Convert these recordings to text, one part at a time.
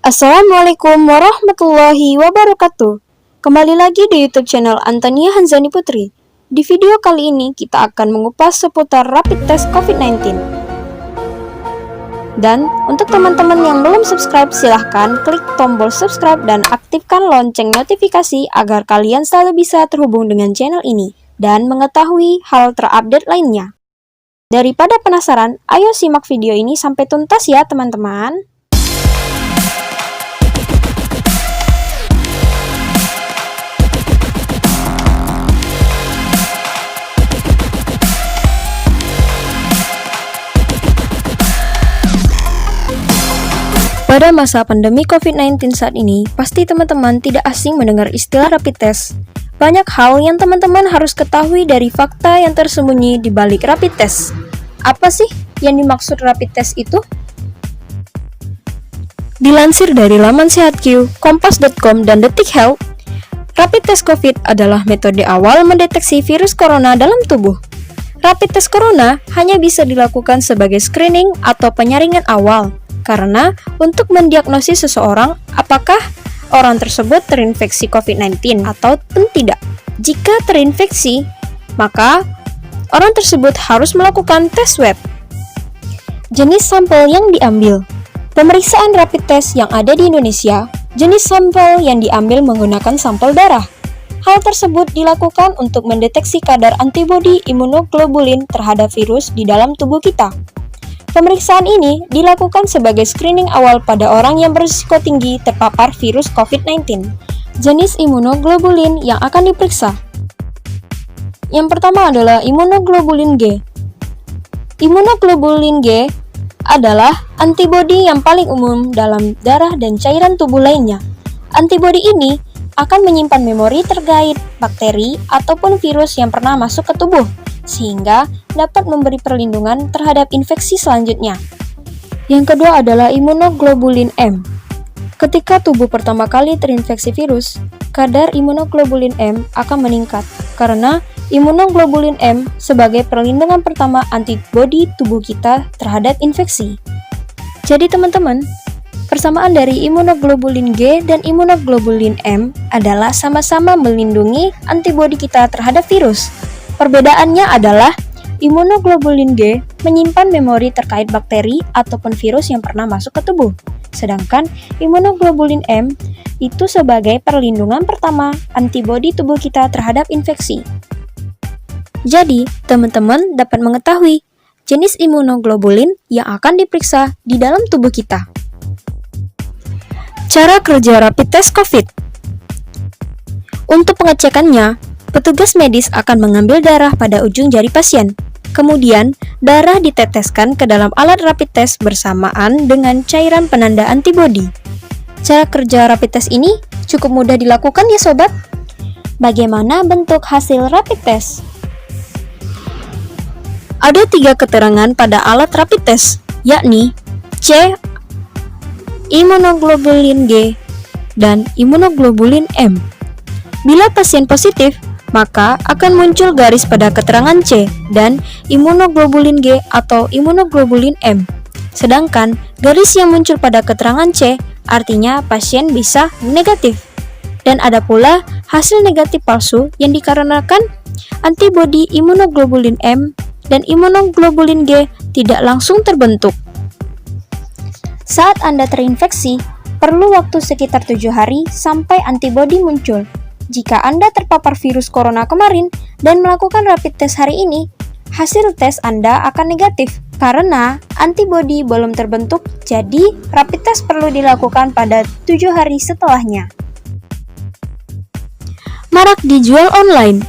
Assalamualaikum warahmatullahi wabarakatuh. Kembali lagi di YouTube channel Antania Hanzani Putri. Di video kali ini kita akan mengupas seputar rapid test COVID-19. Dan untuk teman-teman yang belum subscribe, silahkan klik tombol subscribe dan aktifkan lonceng notifikasi agar kalian selalu bisa terhubung dengan channel ini dan mengetahui hal terupdate lainnya. Daripada penasaran, ayo simak video ini sampai tuntas ya teman-teman. Pada masa pandemi COVID-19 saat ini, pasti teman-teman tidak asing mendengar istilah rapid test. Banyak hal yang teman-teman harus ketahui dari fakta yang tersembunyi di balik rapid test. Apa sih yang dimaksud rapid test itu? Dilansir dari laman SehatQ, Kompas.com, dan Detik Health, rapid test COVID adalah metode awal mendeteksi virus corona dalam tubuh. Rapid test corona hanya bisa dilakukan sebagai screening atau penyaringan awal, karena untuk mendiagnosis seseorang apakah orang tersebut terinfeksi COVID-19 ataupun tidak. Jika terinfeksi, maka orang tersebut harus melakukan tes swab. Jenis sampel yang diambil. Pemeriksaan rapid test yang ada di Indonesia, jenis sampel yang diambil menggunakan sampel darah. Hal tersebut dilakukan untuk mendeteksi kadar antibodi imunoglobulin terhadap virus di dalam tubuh kita. Pemeriksaan ini dilakukan sebagai screening awal pada orang yang berisiko tinggi terpapar virus COVID-19. Jenis imunoglobulin yang akan diperiksa. Yang pertama adalah imunoglobulin G. Imunoglobulin G adalah antibodi yang paling umum dalam darah dan cairan tubuh lainnya. Antibodi ini akan menyimpan memori terkait bakteri ataupun virus yang pernah masuk ke tubuh, sehingga dapat memberi perlindungan terhadap infeksi selanjutnya. Yang kedua adalah imunoglobulin M. Ketika tubuh pertama kali terinfeksi virus, kadar imunoglobulin M akan meningkat karena imunoglobulin M sebagai perlindungan pertama antibodi tubuh kita terhadap infeksi. Jadi teman-teman, persamaan dari imunoglobulin G dan imunoglobulin M adalah sama-sama melindungi antibodi kita terhadap virus. Perbedaannya adalah imunoglobulin G menyimpan memori terkait bakteri ataupun virus yang pernah masuk ke tubuh, sedangkan imunoglobulin M itu sebagai perlindungan pertama antibodi tubuh kita terhadap infeksi. Jadi, teman-teman dapat mengetahui jenis imunoglobulin yang akan diperiksa di dalam tubuh kita. Cara kerja rapid test COVID. Untuk pengecekannya, petugas medis akan mengambil darah pada ujung jari pasien. Kemudian, darah diteteskan ke dalam alat rapid test bersamaan dengan cairan penanda antibodi. Cara kerja rapid test ini cukup mudah dilakukan ya sobat. Bagaimana bentuk hasil rapid test? Ada 3 keterangan pada alat rapid test, yakni C. Imunoglobulin G dan imunoglobulin M. Bila pasien positif, maka akan muncul garis pada keterangan C dan imunoglobulin G atau imunoglobulin M. Sedangkan garis yang muncul pada keterangan C artinya pasien bisa negatif. Dan ada pula hasil negatif palsu yang dikarenakan antibodi imunoglobulin M dan imunoglobulin G tidak langsung terbentuk. Saat Anda terinfeksi, perlu waktu sekitar 7 hari sampai antibodi muncul. Jika Anda terpapar virus corona kemarin dan melakukan rapid test hari ini, hasil tes Anda akan negatif karena antibodi belum terbentuk, jadi rapid test perlu dilakukan pada 7 hari setelahnya. Marak dijual online.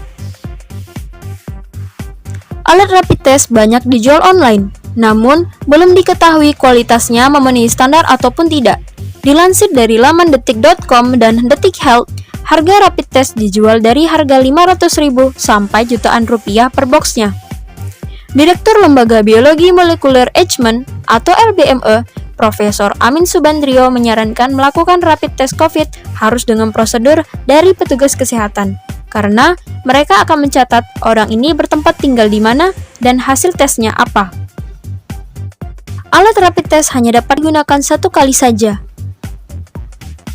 Alat rapid test banyak dijual online, namun belum diketahui kualitasnya memenuhi standar ataupun tidak. Dilansir dari laman detik.com dan Detik Health, harga rapid test dijual dari harga 500.000 sampai jutaan rupiah per boxnya. Direktur Lembaga Biologi Molekuler Eijkman atau LBME, Profesor Amin Subandrio menyarankan melakukan rapid test COVID harus dengan prosedur dari petugas kesehatan, karena mereka akan mencatat orang ini bertempat tinggal di mana dan hasil tesnya apa. Alat rapid test hanya dapat digunakan 1 kali saja.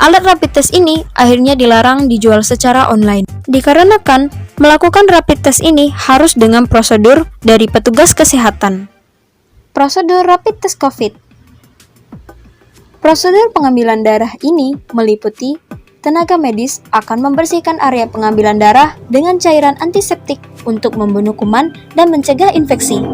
Alat rapid test ini akhirnya dilarang dijual secara online. Dikarenakan melakukan rapid test ini harus dengan prosedur dari petugas kesehatan. Prosedur rapid test COVID. Prosedur pengambilan darah ini meliputi tenaga medis akan membersihkan area pengambilan darah dengan cairan antiseptik untuk membunuh kuman dan mencegah infeksi.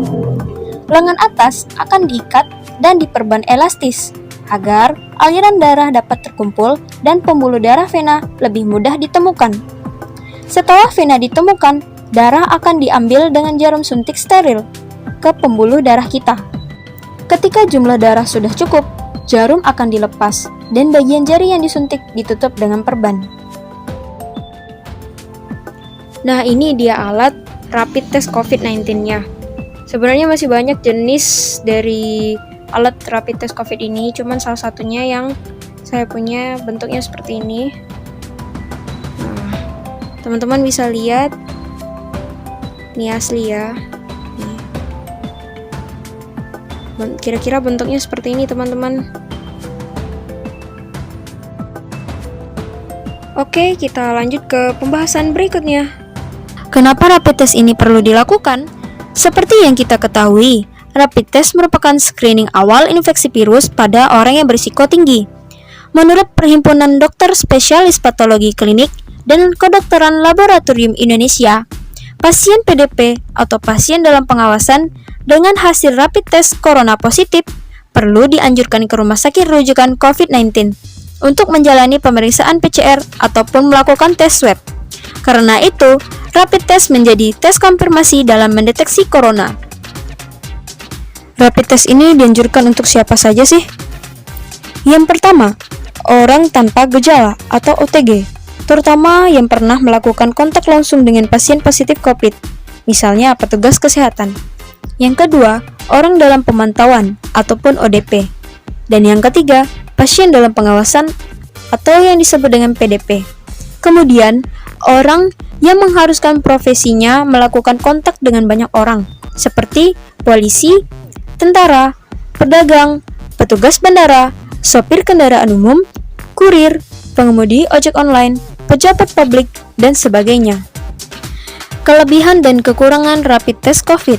Lengan atas akan diikat dan diperban elastis agar aliran darah dapat terkumpul dan pembuluh darah vena lebih mudah ditemukan. Setelah vena ditemukan, darah akan diambil dengan jarum suntik steril ke pembuluh darah kita. Ketika jumlah darah sudah cukup, jarum akan dilepas dan bagian jari yang disuntik ditutup dengan perban. Nah, ini dia alat rapid test COVID-19-nya. Sebenarnya masih banyak jenis dari alat rapid test COVID ini, cuman salah satunya yang saya punya bentuknya seperti ini. Nah, teman-teman bisa lihat, ini asli ya. Nih. Kira-kira bentuknya seperti ini, teman-teman. Oke, kita lanjut ke pembahasan berikutnya. Kenapa rapid test ini perlu dilakukan? Seperti yang kita ketahui, rapid test merupakan screening awal infeksi virus pada orang yang berisiko tinggi. Menurut Perhimpunan Dokter Spesialis Patologi Klinik dan Kedokteran Laboratorium Indonesia, pasien PDP atau pasien dalam pengawasan dengan hasil rapid test corona positif perlu dianjurkan ke rumah sakit rujukan COVID-19 untuk menjalani pemeriksaan PCR ataupun melakukan tes swab. Karena itu, rapid test menjadi tes konfirmasi dalam mendeteksi corona. Rapid test ini dianjurkan untuk siapa saja sih? Yang pertama, orang tanpa gejala atau OTG, terutama yang pernah melakukan kontak langsung dengan pasien positif COVID, misalnya petugas kesehatan. Yang kedua, orang dalam pemantauan ataupun ODP. Dan yang ketiga, pasien dalam pengawasan atau yang disebut dengan PDP. Kemudian, orang yang mengharuskan profesinya melakukan kontak dengan banyak orang, seperti polisi, tentara, pedagang, petugas bandara, sopir kendaraan umum, kurir, pengemudi ojek online, pejabat publik, dan sebagainya. Kelebihan dan kekurangan rapid test COVID.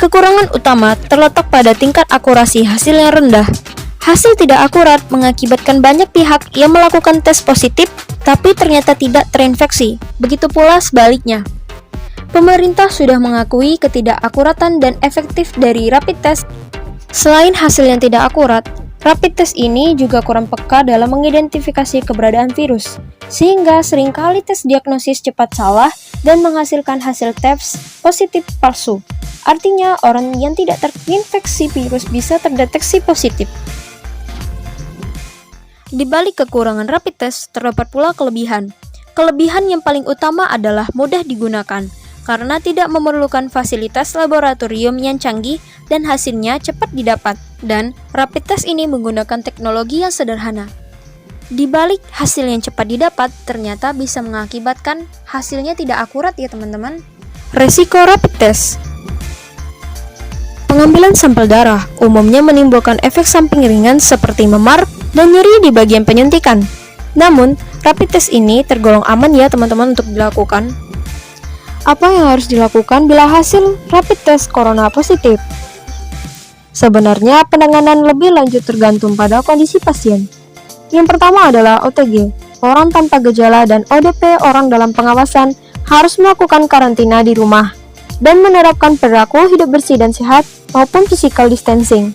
Kekurangan utama terletak pada tingkat akurasi hasil yang rendah. Hasil tidak akurat mengakibatkan banyak pihak yang melakukan tes positif tapi ternyata tidak terinfeksi. Begitu pula sebaliknya. Pemerintah sudah mengakui ketidakakuratan dan efektif dari rapid test. Selain hasil yang tidak akurat, rapid test ini juga kurang peka dalam mengidentifikasi keberadaan virus, sehingga seringkali tes diagnosis cepat salah dan menghasilkan hasil tes positif palsu. Artinya, orang yang tidak terinfeksi virus bisa terdeteksi positif. Di balik kekurangan rapid test, terdapat pula kelebihan. Kelebihan yang paling utama adalah mudah digunakan, karena tidak memerlukan fasilitas laboratorium yang canggih dan hasilnya cepat didapat. Dan rapid test ini menggunakan teknologi yang sederhana. Di balik hasil yang cepat didapat, ternyata bisa mengakibatkan hasilnya tidak akurat ya teman-teman. Resiko rapid test. Pengambilan sampel darah umumnya menimbulkan efek samping ringan seperti memar dan nyeri di bagian penyuntikan. Namun, rapid test ini tergolong aman ya teman-teman untuk dilakukan. Apa yang harus dilakukan bila hasil rapid test corona positif? Sebenarnya penanganan lebih lanjut tergantung pada kondisi pasien. Yang pertama adalah OTG, orang tanpa gejala, dan ODP, orang dalam pengawasan, harus melakukan karantina di rumah dan menerapkan perilaku hidup bersih dan sehat maupun physical distancing.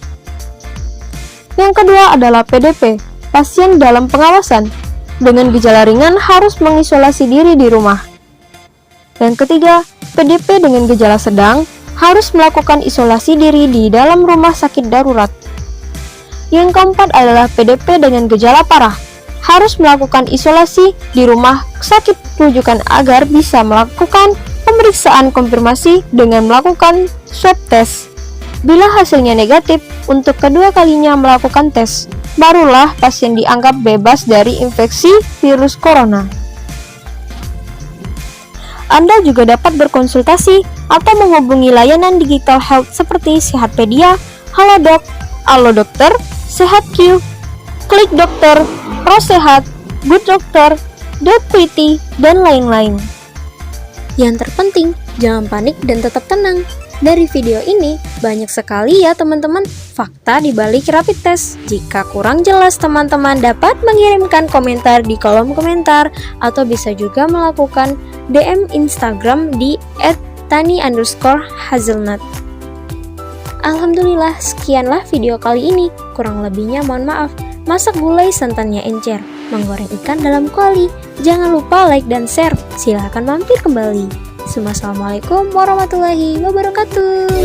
Yang kedua adalah PDP, pasien dalam pengawasan, dengan gejala ringan harus mengisolasi diri di rumah. Yang ketiga, PDP dengan gejala sedang harus melakukan isolasi diri di dalam rumah sakit darurat. Yang keempat adalah PDP dengan gejala parah, harus melakukan isolasi di rumah sakit rujukan agar bisa melakukan pemeriksaan konfirmasi dengan melakukan swab test. Bila hasilnya negatif, untuk kedua kalinya melakukan tes, barulah pasien dianggap bebas dari infeksi virus corona. Anda juga dapat berkonsultasi atau menghubungi layanan digital health seperti Sehatpedia, Halodoc, Alodokter, SehatQ, Klik Dokter, Prosehat, Good Doctor, Dot Pretty, dan lain-lain. Yang terpenting, jangan panik dan tetap tenang. Dari video ini, banyak sekali ya teman-teman fakta di balik rapid test. Jika kurang jelas, teman-teman dapat mengirimkan komentar di kolom komentar atau bisa juga melakukan DM Instagram di @tani_hazelnut. Alhamdulillah, sekianlah video kali ini. Kurang lebihnya mohon maaf. Masak gulai santannya encer, menggoreng ikan dalam kuali. Jangan lupa like dan share. Silahkan mampir kembali. Assalamualaikum warahmatullahi wabarakatuh.